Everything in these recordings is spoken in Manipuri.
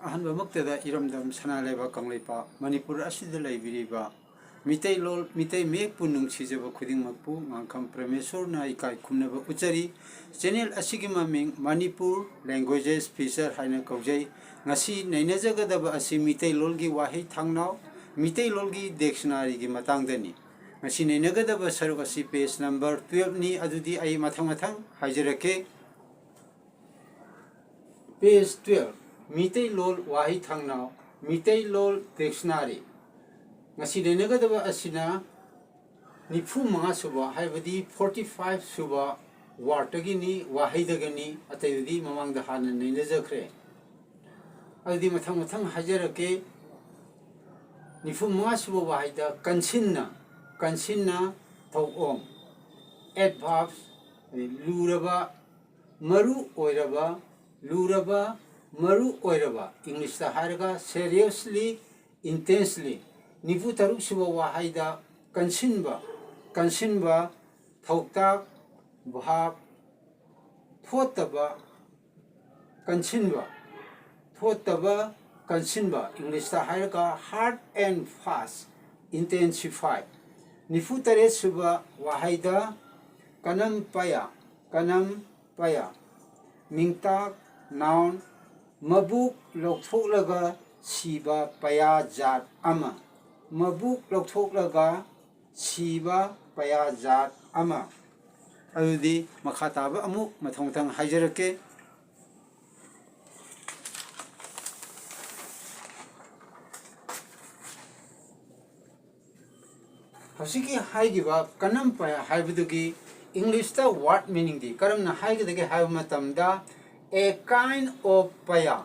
ꯑꯍꯥꯟꯕꯃꯛꯇꯗ ꯏꯔꯝꯗꯝ ꯁꯅꯥꯂꯩꯕꯥꯛ ꯀꯪꯂꯩꯄꯥꯛ ꯃꯅꯤꯄꯨꯔ ꯑꯁꯤꯗ ꯂꯩꯕꯤꯔꯤꯕ ꯃꯤꯇꯩꯂꯣꯟ ꯃꯤꯇꯩ ꯃꯌꯦꯛꯄꯨ ꯅꯨꯡꯁꯤꯖꯕ ꯈꯨꯗꯤꯡꯃꯛꯄꯨ ꯉꯥꯡꯈꯝ ꯄ꯭ꯔꯃꯦꯁꯣꯔꯅ ꯏꯀꯥꯏ ꯈꯨꯝꯅꯕ ꯎꯠꯆꯔꯤ ꯆꯦꯅꯦꯜ ꯑꯁꯤꯒꯤ ꯃꯃꯤꯡ ꯃꯅꯤꯄꯨꯔ ꯂꯦꯡꯒ꯭ꯋꯦꯖꯦꯁ ꯐꯤꯆꯔ ꯍꯥꯏꯅ ꯀꯧꯖꯩ ꯉꯁꯤ ꯅꯩꯅꯖꯒꯗꯕ ꯑꯁꯤ ꯃꯤꯇꯩꯂꯣꯟꯒꯤ ꯋꯥꯍꯩ ꯊꯥꯡꯅꯥꯎ ꯃꯤꯇꯩꯂꯣꯟꯒꯤ ꯗꯤꯛꯁꯅꯥꯔꯤꯒꯤ ꯃꯇꯥꯡꯗꯅꯤ ꯉꯁꯤ ꯅꯩꯅꯒꯗꯕ ꯁꯔꯨꯛ ꯑꯁꯤ ꯄꯦꯖ ꯅꯝꯕꯔ 12 ꯅꯤ ꯑꯗꯨꯗꯤ ꯑꯩ ꯃꯊꯪ ꯍꯥꯏꯖꯔꯛꯀꯦ Page 12 Meeteilol Waaheithangnau Meeteilol Dictionary ngasi nainagadaba asina nifu manga suba haibadi 45 suba wardagini wahaidagani atayudi mamangda hana nainajakre adudi mathang hajarake nifu manga suba wahaida kansinna thawong adverbs luraba maru oiraba luraba maru oiraba English ta harga seriously intensely nifu taruk suba wahaida kansinba thautak bhab thotaba kansinba English ta harga hard and fast intensify nifu tare suba wahaida kanam paya mingtak noun mabuk loktholaga siba paya jat ama mabuk loktholaga siba paya jat ama adudi makhataba amu mathong haijarake hasiki haigiba kanam paya haibudugi English ta word meaning di karamna haigidage haiba matamda a kind of paya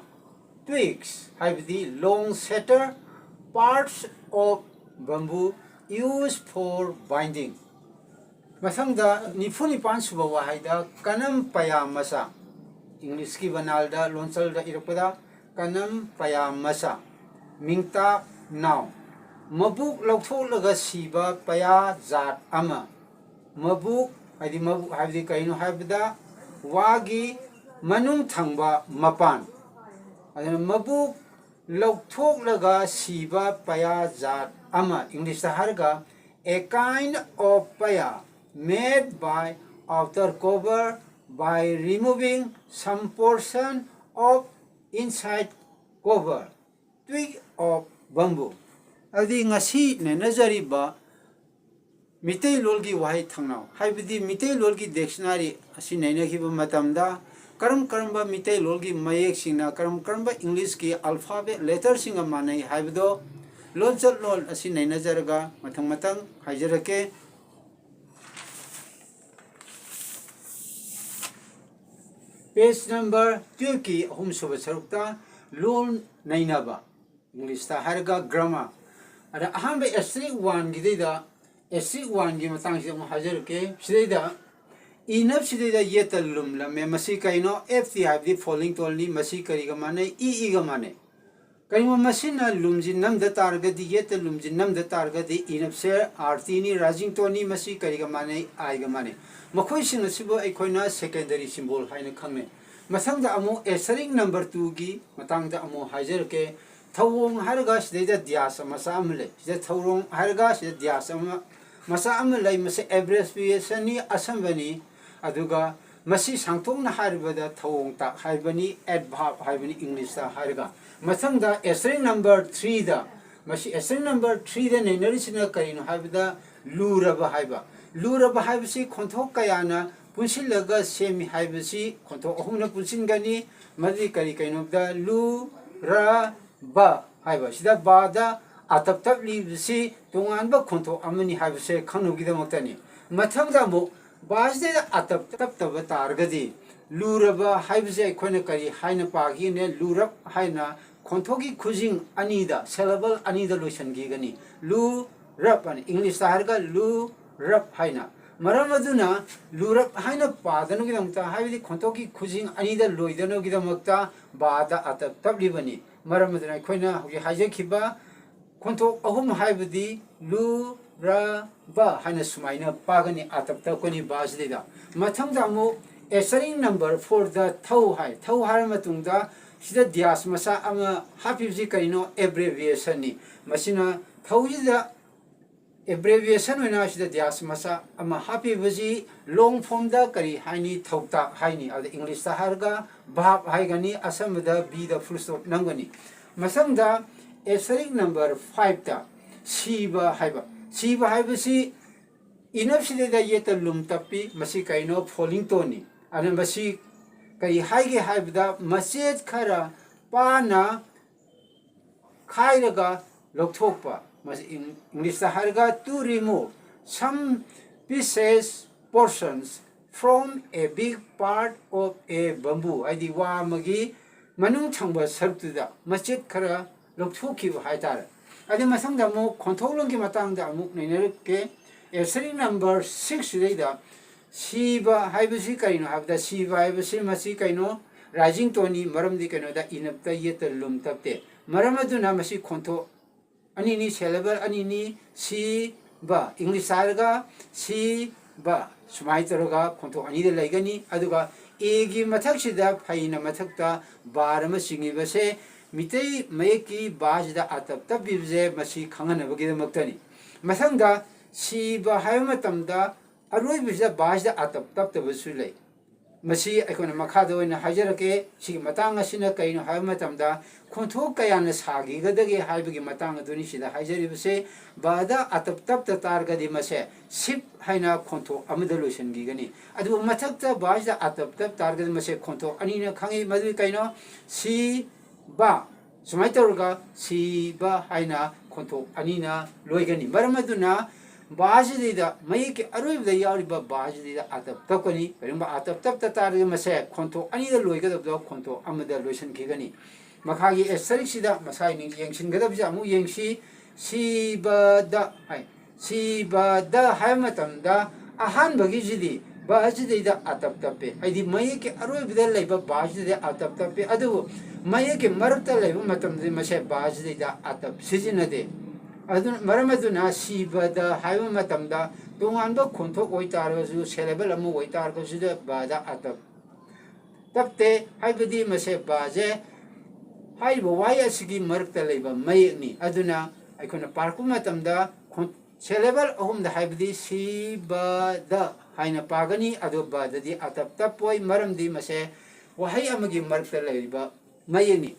twigs haibdi long setter parts of bamboo used for binding masangda nifuni pansuba wahaida kanam paya masa English ki banalda lonsalda irapada kanam paya masa mingta now mabuk lautolaga siba paya jat ama mabuk haibdi kaino haibda wagi manung thangba mapan adana mabuk lautolaga siba paya jat ama English ta harga a kind of paya made by outer cover by removing some portion of inside cover twig of bamboo adi ngasi nenajariba Meeteilolgi Waaheithangnau haibadi Meeteilolgi dictionary asi nainakiba matamda karamba Meeteilolgi mayek singna karamba English ki alphabet letter singa manai haibdo lonchal lol asi nainajaraga mathang haijarake page number 2 ki ahum suba sarukta lol nainaba English ta harga grammar ada ahamba S.V.GETWELL gidida S.V.GETWELL gi matang si hajarake sidida inap sidida yetalum la me masi kaino ft habdi falling tolni masi kariga mane ga mane kaimo masina lumji namda targa di yetalumji namda targa di inap se artini rajing toni masi kariga mane ga mane makhoi sing asibo aikoina secondary symbol haina khangne masangda amu asering number 2 gi matangda amu hajarake thawong harga sidida diasa masa amle sida thawong harga sida diasa masa amle mase abbreviation ni asambani aduga masi sangtongna haribada thawong ta haibani adverb haibani English ta harga masangda asering number 3 da masi asering number 3 da nenarisina karino haibada luraba haibasi khonthok kayana punsilaga semi haibasi khonthok ahumna punsin-gani madi kaino da lu ra ba haiba sida ba da atap libsi tonganba khonthok amani haibase khanugidamaktani mathangda mo basde atap targadi luraba haibase khona kari haina pagi ne lurab haina khontogi khujing anida syllable anida lotion gi gani lu rap an English ta harga lu rap haina maramaduna lurab haina padanu gidamta haibidi khontogi khujing anida loidanu gidamakta bada atap libani maramaduna khoina hogi haje khiba khontok ahum haibidi lu ra ba haina sumaina pagani atapta koni basdida mathangda mu asering number 4 da thau hai matungda sida dias masa ama happy ji kaino abbreviation ni masina thauji abbreviation wena sida dias masa ama happy ji long form da kari haini thauta haini ad english ta harga bhab haigani asam da b da full stop nangani masam da asterisk number 5 ta siba haiba si enough sida da yeta lum tapi masi kaino falling toni ana masi kai haige haibda message khara pana khairaga lokthokpa mas english ta harga to remove some pieces portions from a big part of a bamboo adi wa magi manung changba sartuda message khara lokthokki haitara adi masangda mo controlling ki matangda amuk nenerke asterisk number 6 reida siba haibasi kaino habda siba haibasi masi kaino rising toni maram di kaino da inapta yeta lum tapte maram aduna masi khonto ani ni syllable ani ni si ba english sarga si ba sumai toroga khonto ani de laigani aduga e gi mathak sida phaina mathakta barama singi base mitei mayeki bajda atap tab bibje masi khangana bagi maktani masangda siba haima tamda aroi bisa bajda atap tap tabusu lei masi aikona makhada oina hajarake sigi matang asina kaino haima tamda khonthok kayana sagi gadage haibagi matang aduni sida hajari bise bada atap tap ta targa di mase sip haina khonthok amada lotion gi gani adu mathakta bajda atap tap targa di mase khonthok anina khangi madu kaino si ba sumai torga si ba haina khonthok anina loigani baramaduna bajida mayiki aroibda yauriba bajida atap tapkani karimba atap tap tatarga mase khonto anida loigadabda khonto amada loisan khigani makhagi asterisk sida masai ni yengsin gadabja amu yengsi sibada haimatamda ahan bagi jidi bajida atap tappe haidi mayiki aroibda leiba bajida atap tappe adu mayiki marakta leiba matamde mase bajida atap sijinade adun maramaduna sibada haiba matamda tonganba khonthok oitargasu syllable amu oitargasu da bada atap tapte haibadi mase baje haiba wai asigi marakta leiba mayekni aduna aikona parku matamda syllable ahum da haibadi sibada haina pagani adu badadi atap tapoi maramdi mase wahai amagi marakta leiba mayekni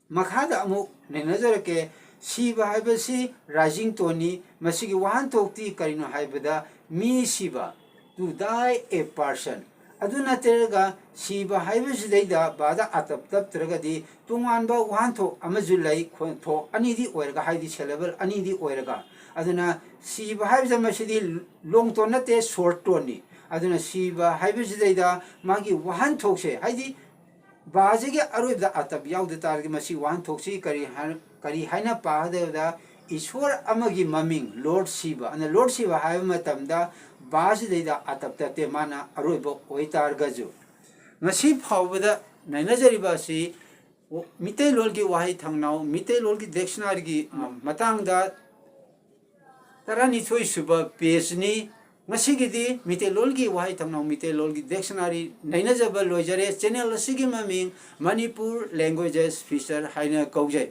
makhada amu nenazarake siba haibasi rising toni masigi wahan tokti karino haibada mi siba to die a person aduna terga siba haibasi deida bada atap tap tergadi tungan ba wahan to amazulai khonto anidi oirga haidi syllable anidi oirga aduna siba haibasa masidi long to nate short toni aduna siba haibasi deida magi wahan tokse haidi बाजेगे अरुबदा अतब याउद Targe मसी वान थोक्सी करी हाइना पाहदेदा ईश्वर अमगी ममिंग लॉर्ड शिवा अन लॉर्ड शिवा हाइब मतमदा बाजेदा अतब तते माना अरुब ओइ तारगजु ngasi phawbada nainajariba si Meeteilol Waaheithangnau Meeteilol dictionary gi matangda tarani choi suba page ni Masigidi Meeteilol Waaheithangnau Meeteilol dictionary nainajaba loijare channel asigi maming Manipur languages feature haina kaujai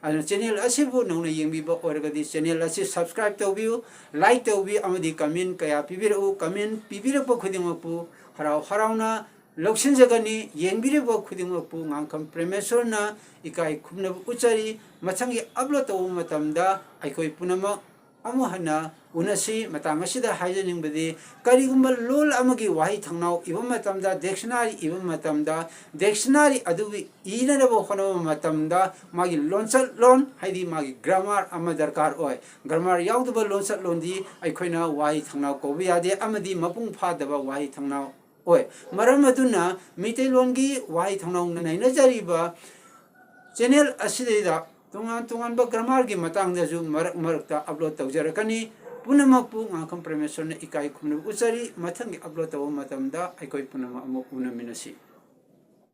ana channel asibu nongna yengbiba orgadi channel asi subscribe tawbiu like tawbi amadi comment kaya pibiru comment pibirakpa khudingmakpu harauna loksin jagani yengbirakpa khudingmakpu ngangkam premesorna ikai khumna uchari machangi upload tawu matamda aikoi punama amuhana unasi matangasida haijaning badi karigumba lol amagi Waaheithangnau ibam matamda dictionary ibam matamda dictionary adubi inarabo khono matamda magi lonsal lon haidi magi grammar ama darkar oi grammar yaudaba lonsal londi aikhoina Waaheithangnau ko biade amadi mapung phadaba Waaheithangnau oi maram aduna Meeteilol Waaheithangnau naina jariba channel asidida tungan ba grammar gi matang da ju marak upload tawjarakani punamakpu ngakam premesorna ikai khumnu uchari mathang upload taw matamda aikoi punama amuk unaminasi